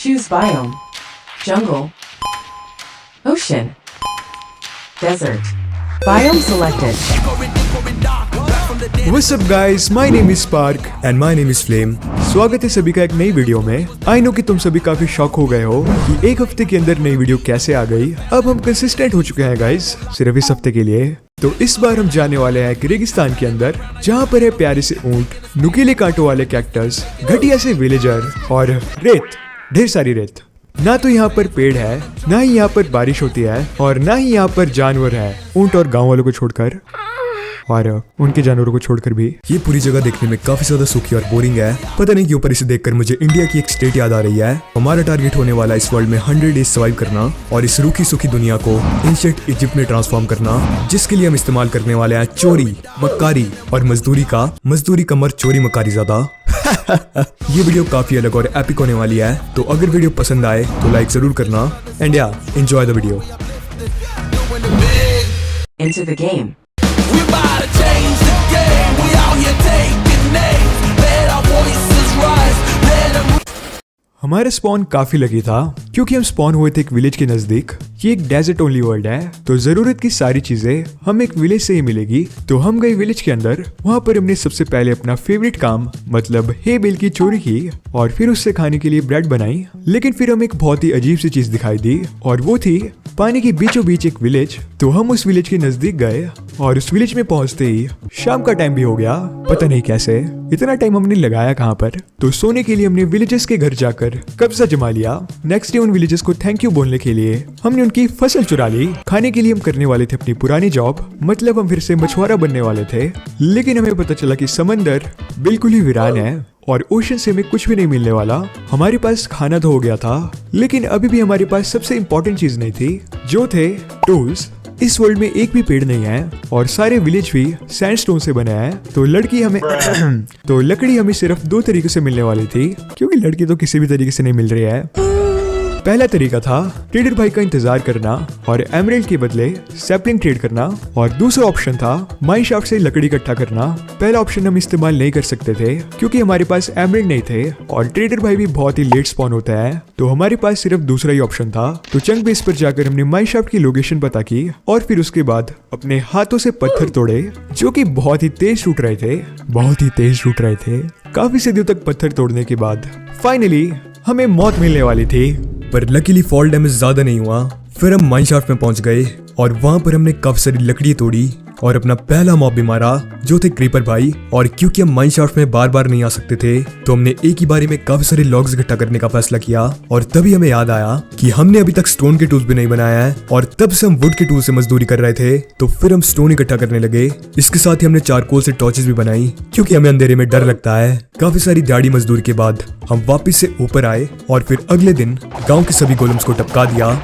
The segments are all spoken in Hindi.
Choose biome. Jungle. Ocean. Desert. Biome selected. What's up guys, my name is Spark and my name is Flame. स्वागत है सभी का एक नई वीडियो में। आई नो कि तुम सभी काफी शॉक हो गए हो कि एक हफ्ते के अंदर नई वीडियो कैसे आ गई। अब हम कंसिस्टेंट हो चुके हैं गाइस, सिर्फ इस हफ्ते के लिए। तो इस बार हम जाने वाले हैं एक रेगिस्तान के अंदर, जहाँ पर है प्यारे से ऊंट, नुकीले कांटों वाले कैक्टस, घटिया से विलेजर और रेत, ढेर सारी रेत। ना तो यहाँ पर पेड़ है, ना ही यहाँ पर बारिश होती है, और ना ही यहाँ पर जानवर है, ऊंट और गाँव वालों को छोड़कर, और उनके जानवरों को छोड़कर भी। ये पूरी जगह देखने में काफी ज्यादा सूखी और बोरिंग है। पता नहीं क्यों, पर इसे देखकर मुझे इंडिया की एक स्टेट याद आ रही है। हमारा टारगेट होने वाला इस वर्ल्ड में 100 डेज सर्वाइव करना और इस रूखी सूखी दुनिया को एंशिएंट इजिप्ट में ट्रांसफॉर्म करना, जिसके लिए हम इस्तेमाल करने वाले हैं चोरी, मक्कारी और मजदूरी कम और चोरी मक्कारी ज्यादा। ये वीडियो काफी अलग और एपिक होने वाली है, तो अगर वीडियो पसंद आए तो लाइक जरूर करना एंड या enjoy the video. Into the game. We about to change the game. We out here taking names. Let our voices rise. Let them. हमारा स्पॉन काफी लगी था, क्योंकि हम स्पॉन हुए थे एक विलेज के नजदीक। ये एक डेजर्ट ओनली वर्ल्ड है, तो जरूरत की सारी चीजें हम एक विलेज से ही मिलेगी। तो हम गए विलेज के अंदर। वहाँ पर हमने सबसे पहले अपना फेवरेट काम मतलब हे बेल की चोरी की, और फिर उससे खाने के लिए ब्रेड बनाई। लेकिन फिर हमें एक बहुत ही अजीब सी चीज दिखाई दी, और वो थी पानी के बीचों बीच एक विलेज। तो हम उस विलेज के नजदीक गए, और उस विलेज में पहुंचते ही शाम का टाइम भी हो गया। पता नहीं कैसे इतना टाइम हमने लगाया कहाँ पर। तो सोने के लिए हमने विलेजर्स के घर जाकर कब्जा जमा लिया। नेक्स्ट डे उन विलेजर्स को थैंक यू बोलने के लिए हमने उनकी फसल चुरा ली। खाने के लिए हम करने वाले थे अपनी पुरानी जॉब, मतलब हम फिर से मछुआरा बनने वाले थे। लेकिन हमें पता चला कि समंदर बिल्कुल ही वीरान है और ओशन से हमें कुछ भी नहीं मिलने वाला। हमारे पास खाना तो हो गया था, लेकिन अभी भी हमारे पास सबसे इम्पोर्टेंट चीज नहीं थी, जो थे टूल्स। इस वर्ल्ड में एक भी पेड़ नहीं है और सारे विलेज भी सैंडस्टोन से बने हैं। तो लकड़ी हमें सिर्फ 2 तरीके से मिलने वाली थी, क्योंकि लड़की तो किसी भी तरीके से नहीं मिल रही है। पहला तरीका था ट्रेडर भाई का इंतजार करना और एमराल्ड के बदले सैपलिंग ट्रेड करना, और दूसरा ऑप्शन था माइन शाफ्ट से लकड़ी इकट्ठा करना। पहला ऑप्शन हम इस्तेमाल नहीं कर सकते थे, क्योंकि हमारे पास एमराल्ड नहीं थे और ट्रेडर भाई भी बहुत ही लेट स्पॉन होता है। तो हमारे पास सिर्फ दूसरा ही ऑप्शन था। तो चंक बेस पर जाकर हमने माइन शाफ्ट की लोकेशन पता की, और फिर उसके बाद अपने हाथों से पत्थर तोड़े, जो कि बहुत ही तेज टूट रहे थे। काफी सदियों तक पत्थर तोड़ने के बाद फाइनली हमें मौत मिलने वाली थी, पर लकीली फॉल डैमेज ज्यादा नहीं हुआ। फिर हम माइन शाफ्ट में पहुंच गए और वहां पर हमने काफी सारी लकड़ी तोड़ी और अपना पहला मॉब भी मारा, जो थे क्रीपर भाई। और क्योंकि हम माइन शाफ्ट में बार बार नहीं आ सकते थे, तो हमने एक ही बारी में काफी सारे लॉग्स इकट्ठा करने का फैसला किया। और तभी हमें याद आया कि हमने अभी तक स्टोन के टूल्स भी नहीं बनाया है, और तब से हम वुड के टूल से मजदूरी कर रहे थे। तो फिर हम स्टोन इकट्ठा करने लगे। इसके साथ ही हमने चारकोल से टॉर्चेस भी बनाई, क्योंकि हमें अंधेरे में डर लगता है। काफी सारी दाढ़ी मजदूरी के बाद हम वापिस से ऊपर आए, और फिर अगले दिन गाँव के सभी गोलम्स को टपका दिया।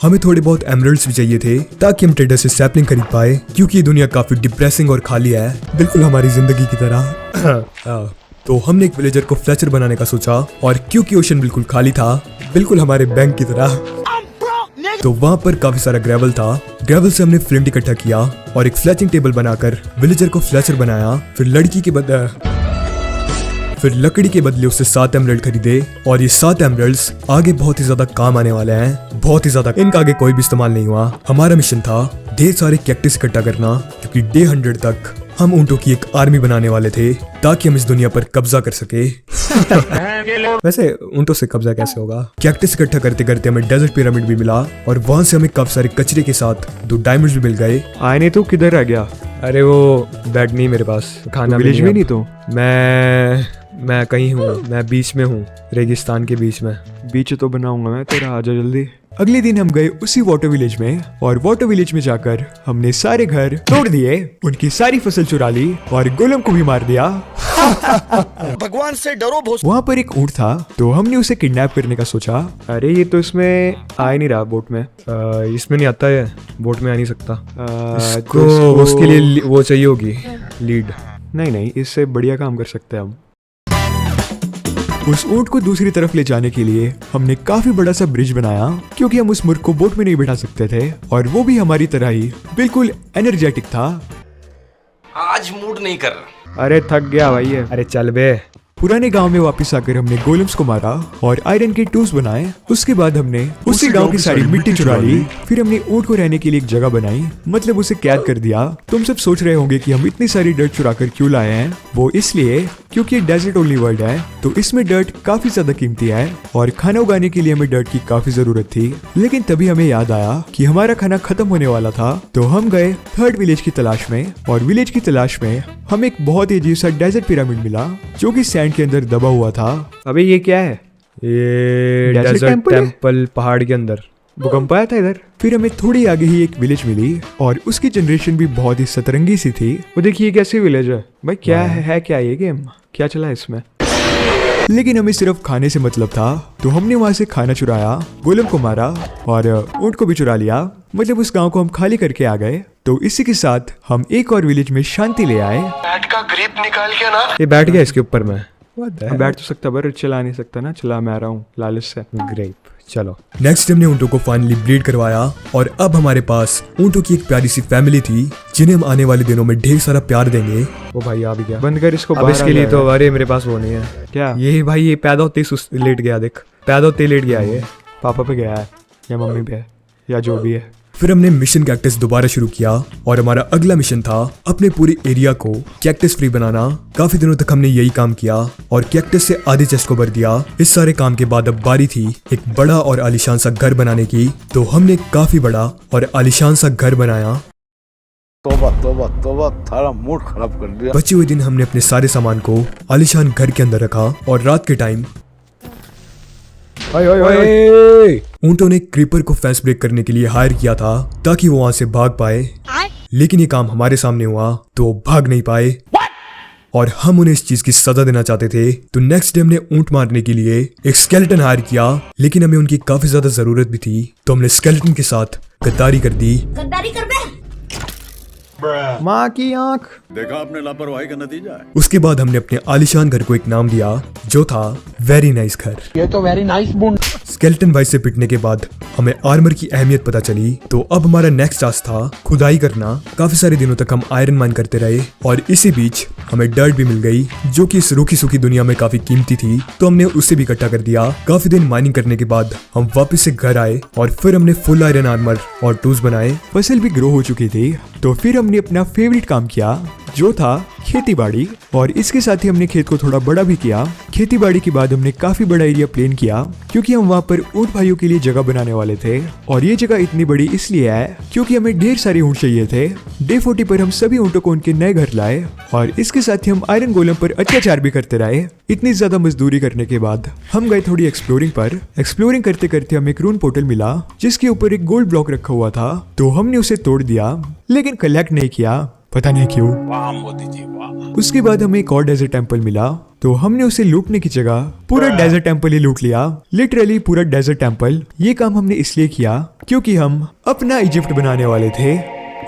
हमें थोड़े बहुत एमराल्ड्स भी चाहिए थे, ताकि हम ट्रेडर से सैपलिंग खरीद पाए, क्योंकि ये दुनिया काफी डिप्रेसिंग और खाली है, बिल्कुल हमारी जिंदगी की तरह। तो हमने एक विलेजर को फ्लेचर बनाने का सोचा, और क्योंकि ओशन बिल्कुल खाली था, बिल्कुल हमारे बैंक की तरह, तो वहाँ पर काफी सारा ग्रेवल था। ग्रेवल से हमने फ्लिंट इकट्ठा किया और एक फ्लेचिंग टेबल बनाकर विलेजर को फ्लेचर बनाया। फिर लकड़ी के बदले उससे 7 एमराल्ड खरीदे, और ये 7 एमराल्ड्स आगे बहुत ही ज्यादा काम आने वाले हैं, बहुत ही ज्यादा। इनका आगे कोई भी इस्तेमाल नहीं हुआ। हमारा मिशन था ढेर सारे कैक्टस इकट्ठा करना, क्योंकि डे 100 तक हम ऊंटों की एक आर्मी बनाने वाले थे, ताकि हम इस दुनिया पर कब्जा कर सके। वैसे ऊंटों से कब्जा कैसे होगा? कैक्टस इकट्ठा करते करते हमें डेजर्ट पिरामिड भी मिला, और वहां से हमें काफी सारे कचरे के साथ 2 डायमंड्स भी मिल गए। आने तो किधर आ गया? अरे वो बैट नहीं मेरे पास, खाना विलेज में नहीं। तो मैं कहीं हूँ, मैं बीच में हूँ, रेगिस्तान के बीच में। बीच तो बनाऊंगा मैं तेरा, आजा जल्दी। अगले दिन हम गए उसी वाटर विलेज में, और वाटर विलेज में जाकर हमने सारे घर तोड़ दिए, उनकी सारी फसल चुरा ली और गोलम को भी मार दिया। भगवान से डरो भोस। वहाँ पर एक ऊंट था, तो हमने उसे किडनैप करने का सोचा। अरे ये तो इसमें आ ही नहीं रहा बोट में। इसमें नहीं आता है, बोट में आ नहीं सकता। तो उसके लिए वो चाहिए होगी लीड। नहीं, इससे बढ़िया काम कर सकते हैं हम। उस ऊंट को दूसरी तरफ ले जाने के लिए हमने काफी बड़ा सा ब्रिज बनाया, क्योंकि हम उस मुर्ग को बोट में नहीं बिठा सकते थे, और वो भी हमारी तरह ही बिल्कुल एनर्जेटिक था। आज मूड नहीं कर रहा। अरे थक गया भाई। अरे चल बे। पुराने गांव में वापस आकर हमने गोलम्स को मारा और आयरन के टूल्स बनाए। उसके बाद हमने उसी गांव की सारी मिट्टी चुरा ली। फिर हमने ऊंट को रहने के लिए एक जगह बनाई, मतलब उसे कैद कर दिया। तुम सब सोच रहे होंगे कि हम इतनी सारी डर्ट चुरा कर क्यों लाए हैं। वो इसलिए क्योंकि डेजर्ट ओनली वर्ल्ड है, तो इसमें डर्ट काफी ज्यादा कीमती है और खाना उगाने के लिए हमें डर्ट की काफी जरूरत थी। लेकिन तभी हमें याद आया कि हमारा खाना खत्म होने वाला था, तो हम गए थर्ड विलेज की तलाश में। और विलेज की तलाश में हमें एक बहुत ही अजीब सा डेजर्ट पिरामिड मिला जो कि सैंड के अंदर दबा हुआ था। अबे ये क्या है? ये Desert डेजर्ट temple है? टेम्पल पहाड़ के अंदर भूकंप आया था इधर। फिर हमें थोड़ी आगे ही एक विलेज मिली और उसकी जनरेशन भी बहुत ही सतरंगी सी थी। वो देखिए कैसी विलेज है भाई, क्या है क्या ये गेम क्या चला है इसमें। लेकिन हमें सिर्फ खाने से मतलब था, तो हमने वहां से खाना चुराया, गोलम को मारा और ऊंट को भी चुरा लिया। मतलब उस गांव को हम खाली करके आ गए। तो इसी के साथ हम एक और विलेज में शांति ले आए। बैट का ग्रिप निकाल के ना ये बैठ गया इसके ऊपर में। बैठ तो सकता पर चला नहीं सकता ना, चला मैं आ रहा हूँ लालच से। ग्रेप। चलो नेक्स्ट हमने ऊँटों को फाइनली ब्रीड करवाया और अब हमारे पास ऊँटों की एक प्यारी सी फैमिली थी जिन्हें हम आने वाले दिनों में ढेर सारा प्यार देंगे। वो भाई आ भी गया, बंद कर इसको। अब बाहर इसके आ लिए तो जाएगा। अरे मेरे पास वो नहीं है। क्या ये भाई ये पैदा होते ही लेट गया, देख पैदा होते ही लेट गया ये। पापा पे गया है या मम्मी पे है या जो भी है। फिर हमने मिशन कैक्टस दोबारा शुरू किया और हमारा अगला मिशन था अपने पूरे एरिया को कैक्टस फ्री बनाना। काफी दिनों तक हमने यही काम किया और कैक्टस से आधे चेस्ट को भर दिया। इस सारे काम के बाद अब बारी थी एक बड़ा और आलीशान सा घर बनाने की। तो हमने काफी बड़ा और आलीशान सा घर बनाया। तोबा तोबा तोबा, थारा मूड खराब कर दिया। बचे हुए दिन हमने अपने सारे सामान को आलीशान घर के अंदर रखा और रात के टाइम ऊंटों ने क्रीपर को फेंस ब्रेक करने के लिए हायर किया था ताकि वो वहां से भाग पाए। लेकिन ये काम हमारे सामने हुआ तो वो भाग नहीं पाए और हम उन्हें इस चीज की सजा देना चाहते थे। तो नेक्स्ट डे हमने ऊंट मारने के लिए एक स्केलेटन हायर किया, लेकिन हमें उनकी काफी ज्यादा जरूरत भी थी। तो हमने स्केलेटन के साथ गद्दारी कर दी। माँ की आंख। देखा आपने लापरवाही का नतीजा है। उसके बाद हमने अपने आलीशान घर को एक नाम दिया जो था वेरी नाइस घर। ये तो वेरी नाइस बूंद। स्केलेटन भाई से पिटने के बाद हमें आर्मर की अहमियत पता चली। तो अब हमारा नेक्स्ट टास्क था खुदाई करना। काफी सारे दिनों तक हम आयरन माइन करते रहे और इसी बीच हमें डर्ट भी मिल गई जो कि इस रूखी सूखी दुनिया में काफी कीमती थी। तो हमने उसे भी इकट्ठा कर दिया। काफी दिन माइनिंग करने के बाद हम वापस से घर आए और फिर हमने फुल आयरन आर्मर और टूल्स बनाए। फसल भी ग्रो हो चुकी थी, तो फिर हमने अपना फेवरेट काम किया जो था खेती बाड़ी। और इसके साथ ही हमने खेत को थोड़ा बड़ा भी किया। खेती बाड़ी के बाद हमने काफी बड़ा एरिया प्लेन किया क्योंकि हम वहाँ पर ऊंट भाइयों के लिए जगह बनाने वाले थे। और ये जगह इतनी बड़ी इसलिए है क्योंकि हमें ढेर सारे ऊंट चाहिए थे। डे 40 पर हम सभी ऊंटों को उनके नए घर लाए और इसके साथ ही हम आयरन गोलम पर अत्याचार भी करते रहे। इतनी ज्यादा मजदूरी करने के बाद हम गए थोड़ी एक्सप्लोरिंग पर। एक्सप्लोरिंग करते करते हमें एक रून पोर्टल मिला जिसके ऊपर एक गोल्ड ब्लॉक रखा हुआ था। तो हमने उसे तोड़ दिया लेकिन कलेक्ट नहीं किया, पता नहीं क्यों। उसके बाद हमें एक और डेजर्ट टेंपल मिला, तो हमने उसे लूटने की जगह पूरा डेजर्ट टेंपल ही लूट लिया। लिटरली पूरा डेजर्ट टेंपल। ये काम हमने इसलिए किया क्योंकि हम अपना इजिप्ट बनाने वाले थे।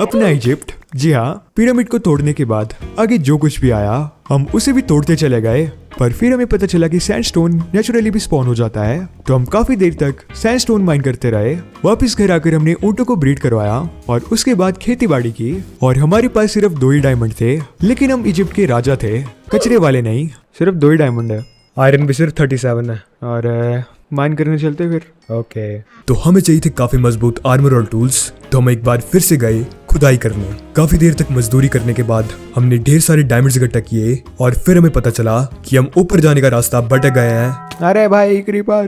अपना इजिप्ट। जी हाँ, पिरामिड को तोड़ने के बाद आगे जो कुछ भी आया हम उसे भी तोड़ते चले गए। पर फिर हमें पता चला कि सैंडस्टोन नेचुरली भी स्पॉन हो जाता है। तो हम काफी देर तक सैंडस्टोन माइन करते रहे। वापस घर आकर हमने ऊंटों को ब्रीड करवाया और उसके बाद खेती बाड़ी की। और हमारे पास सिर्फ 2 ही डायमंड थे, लेकिन हम इजिप्ट के राजा थे, कचरे वाले नहीं। सिर्फ 2 ही डायमंड है आयरन भी सिर्फ 37 है और माइन करने चलते फिर। ओके। तो हमें चाहिए थे काफी मजबूत आर्मर और टूल्स। तो हम एक बार फिर से गए खुदाई करने। काफी देर तक मजदूरी करने के बाद हमने ढेर सारे डायमंड्स इकट्ठा किए और फिर हमें पता चला कि हम ऊपर जाने का रास्ता भटक गए हैं। अरे भाई क्रीपर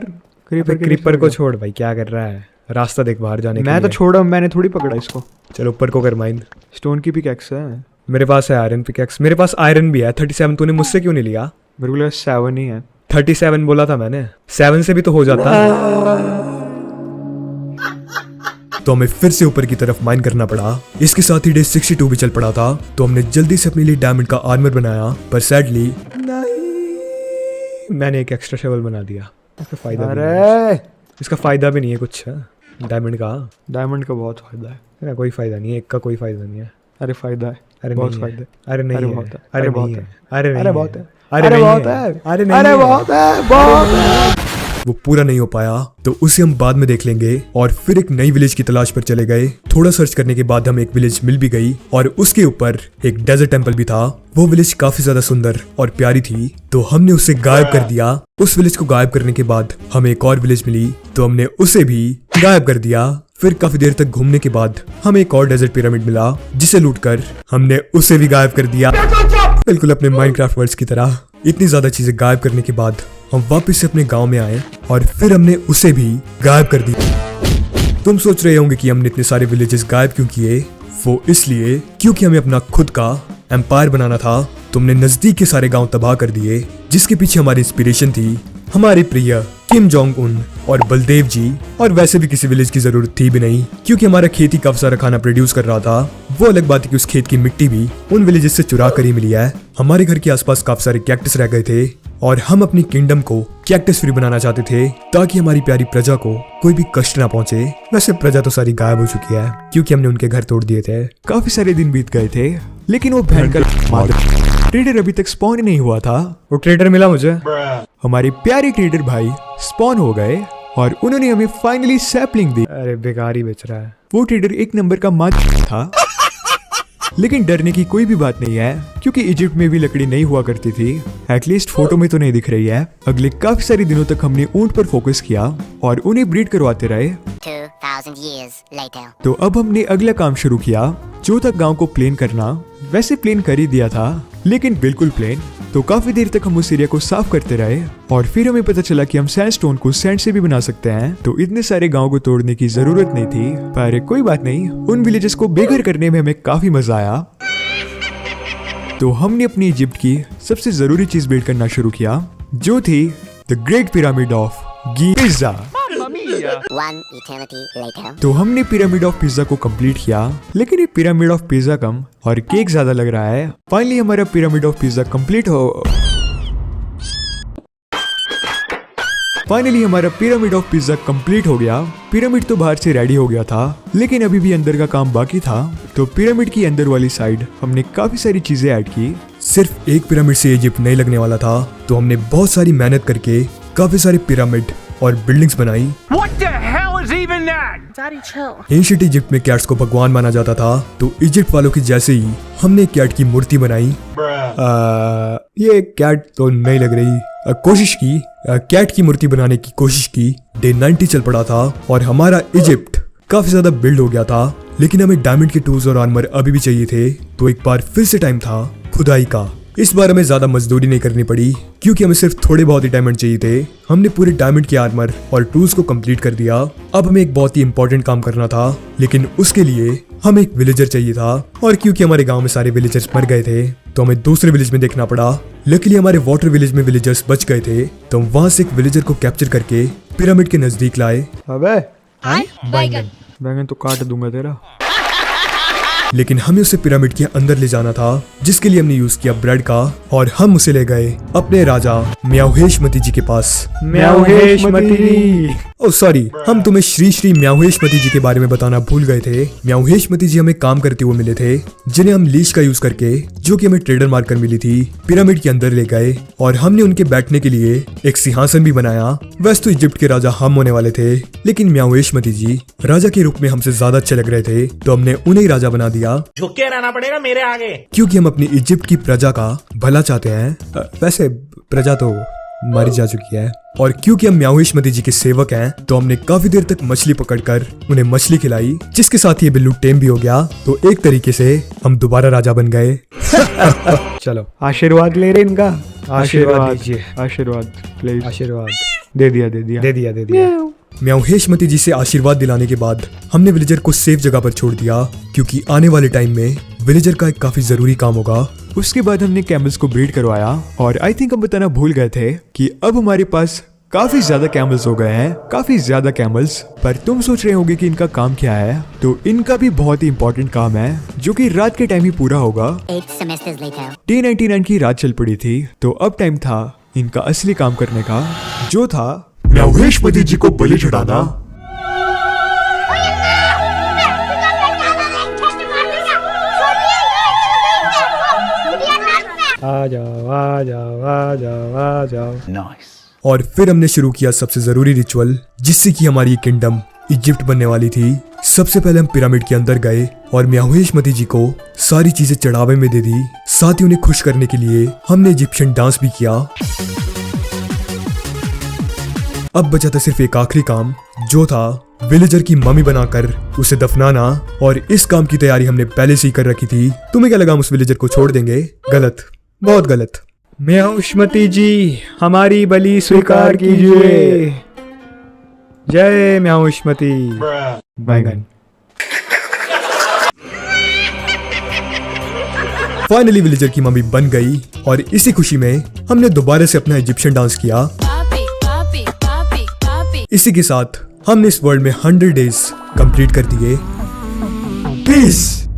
क्रीपर को छोड़ भाई, क्या कर रहा है? रास्ता देख बाहर जाने मैं के तो लिए। छोड़ा, मैंने थोड़ी पकड़ा इसको। चलो ऊपर को कर माइन। स्टोन की पिकैक्स है मेरे पास है आयरन पिकैक्स। मेरे पास आयरन भी है 37। तूने मुझसे क्यों नहीं लिया? मेरे को लगा 7 ही है। 37 बोला था मैंने, 7 से भी तो हो जाता। तो हमें फिर से ऊपर की तरफ माइन करना पड़ा। इसके साथ ही डे 62 भी चल पड़ा था। तो हमने जल्दी से अपने लिए डायमंड का आर्मर बनाया, पर सैडली नहीं, मैंने एक एक्स्ट्रा शेवल बना दिया। इसका फायदा भी नहीं है। इसका फायदा भी नहीं है कुछ डायमंड का। डायमंड का बहुत फायदा है। मेरा कोई फायदा नहीं है, एक का कोई फायदा नहीं है। अरे फायदा है, अरे बहुत नहीं है। फायदा है। अरे नहीं अरे है। बहुत है। अरे अरे बहुत नहीं है। है। अरे नहीं अरे है। बहुत है। अरे अरे नहीं बहुत है। है। अरे नहीं अरे है। बहुत है, बहुत है। वो पूरा नहीं हो पाया तो उसे हम बाद में देख लेंगे। और फिर एक नई विलेज की तलाश पर चले गए। थोड़ा सर्च करने के बाद हम एक विलेज मिल भी गई और उसके ऊपर एक डेजर्ट टेंपल भी था। वो विलेज काफी ज्यादा सुंदर और प्यारी थी तो हमने उसे गायब कर दिया। उस विलेज को गायब करने के बाद हमें एक और विलेज मिली तो हमने उसे भी गायब कर दिया। फिर काफी देर तक घूमने के बाद हमें एक और डेजर्ट पिरामिड मिला जिसे लूटकर हमने उसे भी गायब कर दिया, बिल्कुल अपने माइनक्राफ्ट वर्ल्ड्स की तरह। इतनी ज्यादा चीजें गायब करने के बाद हम वापस से अपने गांव में आए और फिर हमने उसे भी गायब कर दिया। तुम सोच रहे होंगे कि हमने इतने सारे विलेजेस गायब क्यों किए। वो इसलिए क्योंकि हमें अपना खुद का एम्पायर बनाना था। तुमने नजदीक के सारे गांव तबाह कर दिए जिसके पीछे हमारी इंस्पिरेशन थी हमारे प्रिय किम जोंग उन और बलदेव जी। और वैसे भी किसी विलेज की जरूरत थी भी नहीं क्योंकि हमारा खेत ही काफी सारा खाना प्रोड्यूस कर रहा था। वो अलग बात है कि उस खेत की मिट्टी भी उन विलेजेस से चुरा कर ही मिली है। हमारे घर के आसपास काफी सारे कैक्टस रह गए थे और हम अपनी किंगडम को कैक्टस फ्री बनाना चाहते थे ताकि हमारी प्यारी प्रजा को कोई भी कष्ट ना पहुंचे। वैसे प्रजा तो सारी गायब हो चुकी है क्योंकि हमने उनके घर तोड़ दिए थे। काफी सारे दिन बीत गए थे लेकिन वो भयंकर ट्रेडर अभी तक स्पॉन नहीं हुआ था। वो ट्रेडर मिला मुझे। हमारे प्यारे ट्रेडर भाई स्पॉन हो गए और उन्होंने हमें फाइनली सैपलिंग दी। अरे बेकार ही बेच रहा है। वो ट्रेडर एक नंबर का मार था लेकिन डरने की कोई भी बात नहीं है क्योंकि इजिप्ट में भी लकड़ी नहीं हुआ करती थी। एटलीस्ट फोटो में तो नहीं दिख रही है। अगले काफी सारे दिनों तक हमने ऊंट पर फोकस किया और उन्हें ब्रीड करवाते रहे। 2000 years later. तो अब हमने अगला काम शुरू किया जो था गांव को प्लेन करना। वैसे प्लेन कर ही दिया था लेकिन बिल्कुल प्लेन। तो काफी देर तक हम उस एरिया को साफ करते रहे और फिर हमें पता चला कि हम सैंडस्टोन को सैंड से भी बना सकते हैं। तो इतने सारे गांव को तोड़ने की जरूरत नहीं थी पर कोई बात नहीं, उन विलेजेस को बेघर करने में हमें काफी मजा आया। तो हमने अपनी इजिप्ट की सबसे जरूरी चीज बिल्ड करना शुरू किया जो थी the great pyramid of Giza. One eternity later. तो हमने पिरामिड ऑफ पिज्जा को कंप्लीट किया लेकिन ये पिरामिड ऑफ पिज्जा कम और केक ज्यादा लग रहा है। फाइनली हमारा पिरामिड ऑफ पिज्जा कंप्लीट हो गया। पिरामिड तो बाहर से रेडी हो गया था लेकिन अभी भी अंदर का काम बाकी था। तो पिरामिड की अंदर वाली साइड हमने काफी सारी चीजें ऐड की। सिर्फ एक पिरामिड से इजिप्ट नहीं लगने वाला था तो हमने बहुत सारी मेहनत करके काफी सारे पिरामिड और बिल्डिंग्स बनाई। एंशिएंट इजिप्ट में कैट्स को भगवान माना जाता था तो इजिप्ट वालों की जैसे ही हमने कैट की मूर्ति बनाई। ये कैट तो नहीं लग रही। कोशिश की कैट की मूर्ति बनाने की कोशिश की। डे 90 चल पड़ा था और हमारा इजिप्ट काफी ज्यादा बिल्ड हो गया था लेकिन हमें डायमंड के टूल्स और आर्मर अभी भी चाहिए थे। तो एक बार फिर से टाइम था खुदाई का। इस बार हमें ज्यादा मजदूरी नहीं करनी पड़ी क्योंकि हमें सिर्फ थोड़े बहुत ही डायमंड चाहिए थे। हमने पूरे डायमंड के आर्मर और टूल्स को कंप्लीट कर दिया। अब हमें एक बहुत ही इंपॉर्टेंट काम करना था लेकिन उसके लिए हमें एक विलेजर चाहिए था और क्योंकि हमारे गांव में सारे विलेजर्स मर गए थे तो हमें दूसरे विलेज में देखना पड़ा। लकीली हमारे वाटर विलेज में विलेजर्स बच गए थे तो हम वहां से एक विलेजर को कैप्चर करके पिरामिड के नजदीक लाए। अबे बैंगन तो काट दूंगा तेरा। लेकिन हमें उसे पिरामिड के अंदर ले जाना था जिसके लिए हमने यूज किया ब्रेड का और हम उसे ले गए अपने राजा म्याऊहेशमती जी के पास। ओह सॉरी, हम तुम्हें श्री श्री म्याऊहेशमती जी के बारे में बताना भूल गए थे। म्याऊहेशमती जी हमें काम करते हुए मिले थे जिन्हें हम लीश का यूज करके जो कि हमें ट्रेडर मार्कर मिली थी पिरामिड के अंदर ले गए और हमने उनके बैठने के लिए एक सिंहासन भी बनाया। वैसे तो इजिप्ट के राजा हम होने वाले थे लेकिन म्याऊहेशमती जी राजा के रूप में हमसे ज्यादा अच्छे लग रहे थे तो हमने उन्हें राजा बना दिया। झुक के रहना पड़ेगा मेरे आगे क्योंकि हम अपनी इजिप्ट की प्रजा का भला चाहते हैं। वैसे प्रजा तो मारी जा चुकी है और क्योंकि हम म्याऊहेशमती जी के सेवक हैं तो हमने काफी देर तक मछली पकड़कर उन्हें मछली खिलाई जिसके साथ ये बिल्लू टेम भी हो गया। तो एक तरीके से हम दोबारा राजा बन गए। चलो आशीर्वाद ले रहे इनका। आशीर्वाद दीजिए। आशीर्वाद प्लीज। आशीर्वाद दे दिया। म्याऊहेशमती जी से आशीर्वाद दिलाने के बाद हमने विलेजर को सेफ जगह पर छोड़ दिया क्योंकि आने वाले टाइम में विलेजर का एक काफी जरूरी काम होगा। उसके बाद हमने कैमल्स को ब्रीड करवाया और आई थिंक हम बताना भूल गए थे कि अब हमारे पास काफी ज्यादा कैमल्स हो गए हैं, काफी ज्यादा कैमल्स। पर तुम सोच रहे होगे कि इनका काम क्या है, तो इनका भी बहुत ही इंपॉर्टेंट काम है जो कि रात के टाइम ही पूरा होगा। 8 semesters later. डे 99 की रात चल पड़ी थी तो अब टाइम था इनका असली काम करने का जो था म्याऊहेशमती जी को बलि चढ़ाना। आ जाओ आ जाओ आ जाओ आ जाओ। नाइस। और फिर हमने शुरू किया सबसे जरूरी रिचुअल, जिससे कि हमारी किंगडम इजिप्ट बनने वाली थी। सबसे पहले हम पिरामिड के अंदर गए और म्याहुएशमती जी को सारी चीजें चढ़ावे में दे दी। साथ ही उन्हें खुश करने के लिए हमने इजिप्शियन डांस भी किया। अब बचा था सिर्फ एक आखिरी काम, जो था विलेजर की मम्मी बनाकर उसे दफनाना, और इस काम की तैयारी हमने पहले से ही कर रखी थी। तुम्हें क्या लगा हम उस विलेजर को छोड़ देंगे? गलत, बहुत गलत। म्याहुएशमती जी, हमारी बलि स्वीकार कीजिए। जय म्याहुएशमती। बैंगन। फाइनली विलेजर की मम्मी बन गई और इसी खुशी में हमने दोबारा से अपना इजिप्शियन डांस किया। इसी के साथ हमने इस वर्ल्ड में 100 डेज कंप्लीट कर दिए। पीस।